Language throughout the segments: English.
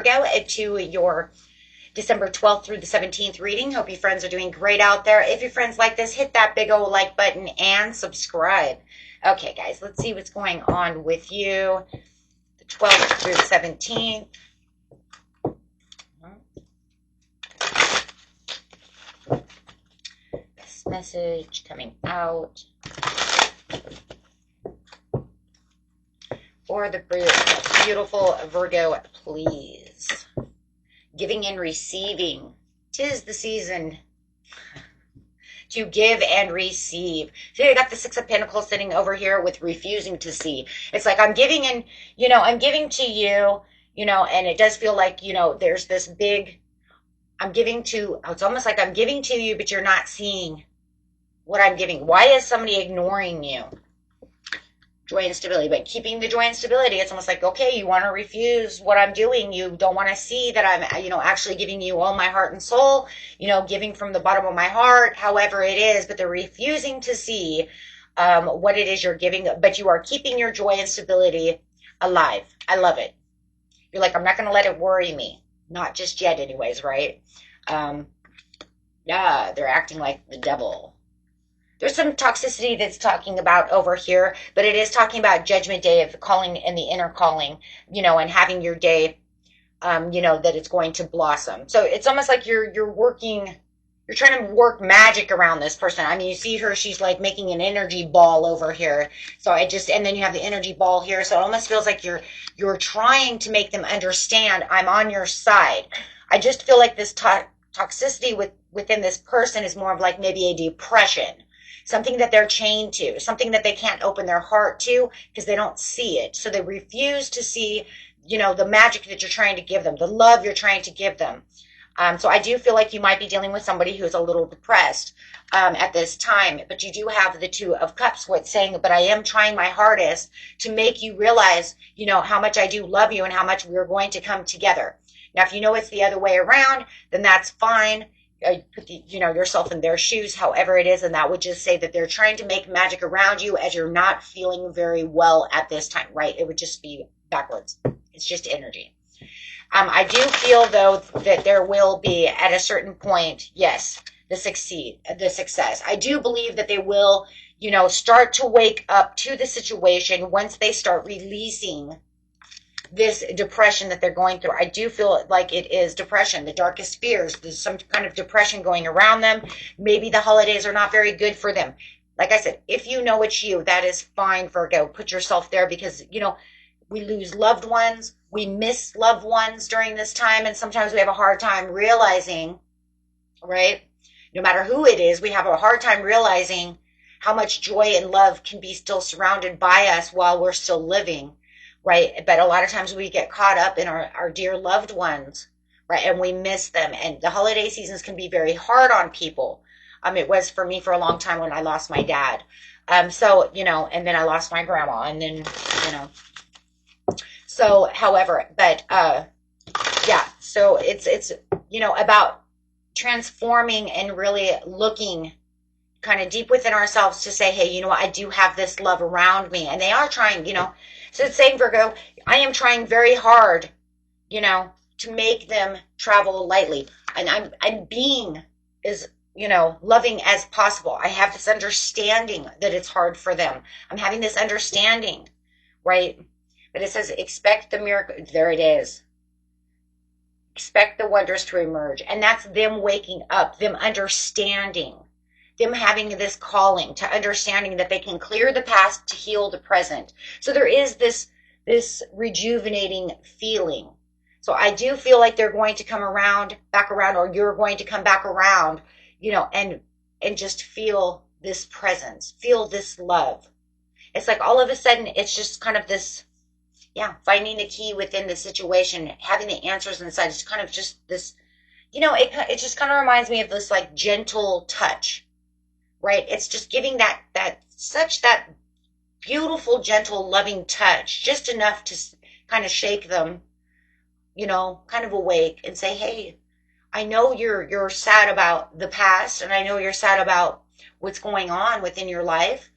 Virgo, to your December 12th through the 17th reading. Hope you friends are doing great out there. If your friends like this, hit that big old like button and subscribe. Okay, guys, let's see what's going on with you. The 12th through the 17th. This message coming out. For the beautiful Virgo, please. Giving and receiving. 'Tis the season to give and receive. So you got the Six of Pentacles sitting over here with refusing to see. It's like I'm giving and, I'm giving to you, and it does feel like, there's this big, it's almost like I'm giving to you, but you're not seeing what I'm giving. Why is somebody ignoring you? Joy and stability, but keeping the joy and stability, it's almost like, okay, you want to refuse what I'm doing. You don't want to see that I'm, actually giving you all my heart and soul, giving from the bottom of my heart, however it is, but they're refusing to see what it is you're giving, but you are keeping your joy and stability alive. I love it. You're like, I'm not going to let it worry me. Not just yet anyways, right? Yeah, they're acting like the devil. There's some toxicity that's talking about over here, but it is talking about Judgment Day of the calling and the inner calling, and having your day, that it's going to blossom. So it's almost like you're trying to work magic around this person. I mean, you see her, she's like making an energy ball over here. So and then you have the energy ball here. So it almost feels like you're trying to make them understand I'm on your side. I just feel like this toxicity within this person is more of like maybe a depression. Something that they're chained to, something that they can't open their heart to because they don't see it. So they refuse to see, the magic that you're trying to give them, the love you're trying to give them. So I do feel like you might be dealing with somebody who's a little depressed at this time. But you do have the Two of Cups, what's saying, but I am trying my hardest to make you realize, how much I do love you and how much we're going to come together. Now, if you know it's the other way around, then that's fine. Put yourself in their shoes, however it is, and that would just say that they're trying to make magic around you as you're not feeling very well at this time, right? It would just be backwards. It's just energy. I do feel, though, that there will be, at a certain point, yes, the success. I do believe that they will, start to wake up to the situation once they start releasing this depression that they're going through. I do feel like it is depression, the darkest fears. There's some kind of depression going around them. Maybe the holidays are not very good for them. Like I said, if you know it's you, that is fine, Virgo. Put yourself there because, we lose loved ones. We miss loved ones during this time. And sometimes we have a hard time realizing, right? No matter who it is, we have a hard time realizing how much joy and love can be still surrounded by us while we're still living. Right. But a lot of times we get caught up in our dear loved ones, right? And we miss them. And the holiday seasons can be very hard on people. It was for me for a long time when I lost my dad. So, and then I lost my grandma and then, so however, but, yeah, so it's, about transforming and really looking kind of deep within ourselves to say, hey, I do have this love around me. And they are trying, so it's saying, Virgo, I am trying very hard, to make them travel lightly. And I'm being as, loving as possible. I have this understanding that it's hard for them. I'm having this understanding, right? But it says, expect the miracle. There it is. Expect the wonders to emerge. And that's them waking up, them understanding, them having this calling to understanding that they can clear the past to heal the present. So there is this rejuvenating feeling. So I do feel like they're going to come back around, or you're going to come back around, and just feel this presence, feel this love. It's like all of a sudden, it's just kind of this, finding the key within the situation, having the answers inside. It's kind of just this, it just kind of reminds me of this like gentle touch. Right? It's just giving that beautiful, gentle, loving touch, just enough to kind of shake them, kind of awake and say, hey, I know you're sad about the past, and I know you're sad about what's going on within your life.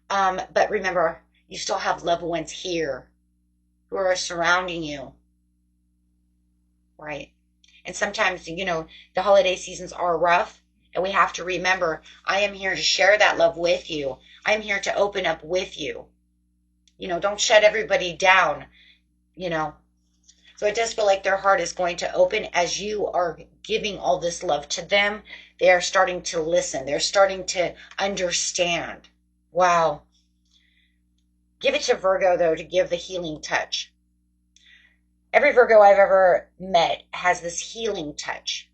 But remember, you still have loved ones here who are surrounding you. right? And sometimes, the holiday seasons are rough, and we have to remember, I am here to share that love with you. I'm here to open up with you. Don't shut everybody down, you know. So it does feel like their heart is going to open as you are giving all this love to them. They are starting to listen. They're starting to understand. Wow. Give it to Virgo, though, to give the healing touch. Every Virgo I've ever met has this healing touch.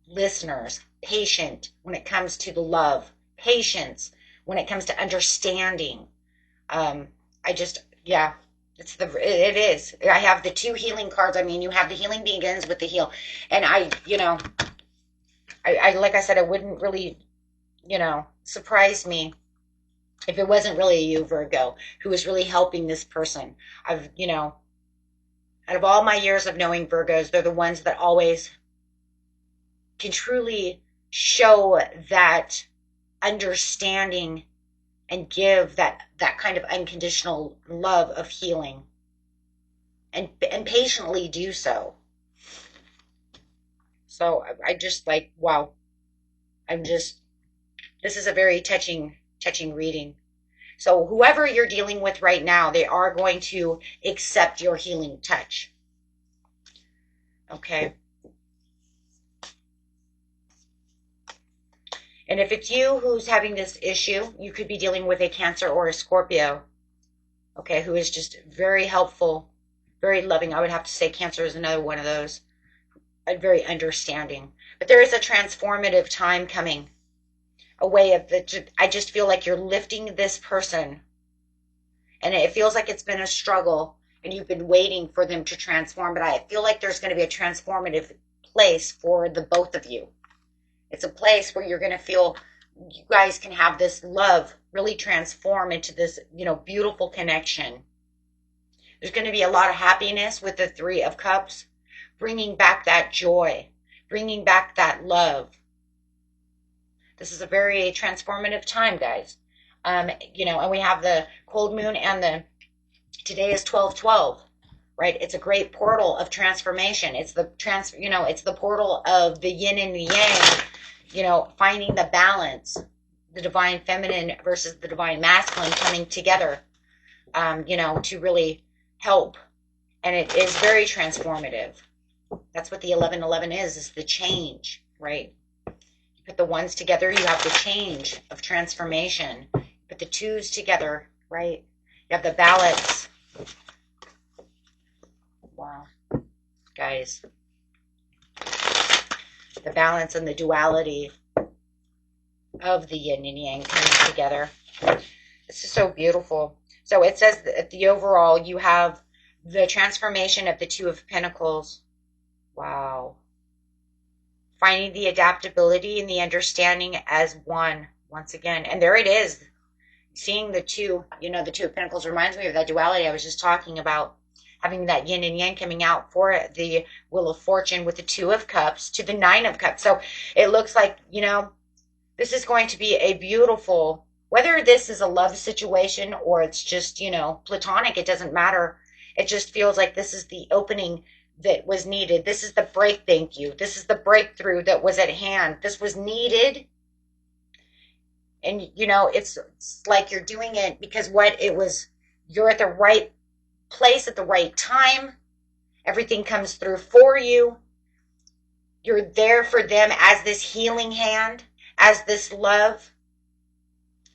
Listeners, patient when it comes to the love, patience when it comes to understanding. Yeah, it is. I have the two healing cards. I mean, you have the healing begins with the heal. And I like I said, it wouldn't really, surprise me if it wasn't really you, Virgo, who is really helping this person. Out of all my years of knowing Virgos, they're the ones that always can truly show that understanding and give that kind of unconditional love of healing, and patiently do so. So I just like, wow. This is a very touching reading. So whoever you're dealing with right now, they are going to accept your healing touch. Okay. And if it's you who's having this issue, you could be dealing with a Cancer or a Scorpio, okay, who is just very helpful, very loving. I would have to say Cancer is another one of those, very understanding. But there is a transformative time coming, a way of I just feel like you're lifting this person, and it feels like it's been a struggle, and you've been waiting for them to transform, but I feel like there's going to be a transformative place for the both of you. It's a place where you're going to feel you guys can have this love really transform into this, beautiful connection. There's going to be a lot of happiness with the Three of Cups, bringing back that joy, bringing back that love. This is a very transformative time, guys. And we have the cold moon, and today is 12/12, right? It's a great portal of transformation. It's it's the portal of the yin and the yang, finding the balance, the divine feminine versus the divine masculine coming together, to really help. And it is very transformative. That's what the 1111 is the change, right? You put the ones together, you have the change of transformation. You put the twos together, right? You have the balance. Wow, guys. The balance and the duality of the yin and yang coming together. This is so beautiful. So it says that the overall, you have the transformation of the Two of Pentacles. Wow. Finding the adaptability and the understanding as one, once again. And there it is. Seeing the two, the Two of Pentacles reminds me of that duality I was just talking about. Having that yin and yang coming out for the Wheel of Fortune with the Two of Cups to the Nine of Cups. So it looks like, this is going to be a beautiful, whether this is a love situation or it's just, platonic, it doesn't matter. It just feels like this is the opening that was needed. This is the break, thank you. This is the breakthrough that was at hand. This was needed. And, it's like you're doing it because you're at the right place at the right time. Everything comes through for you. You're there for them as this healing hand, as this love,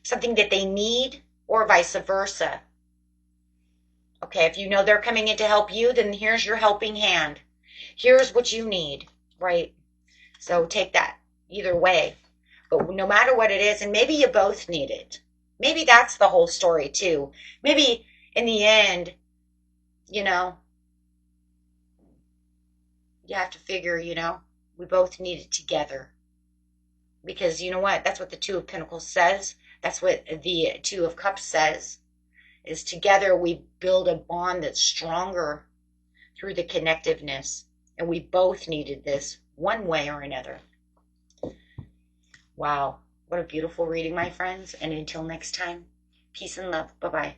something that they need, or vice versa. Okay, if you know they're coming in to help you, then here's your helping hand. Here's what you need, right? So take that either way. But no matter what it is, and maybe you both need it. Maybe that's the whole story too. Maybe in the end, you have to figure, we both need it together. Because you know what? That's what the Two of Pentacles says. That's what the Two of Cups says. Is together we build a bond that's stronger through the connectiveness. And we both needed this one way or another. Wow. What a beautiful reading, my friends. And until next time, peace and love. Bye-bye.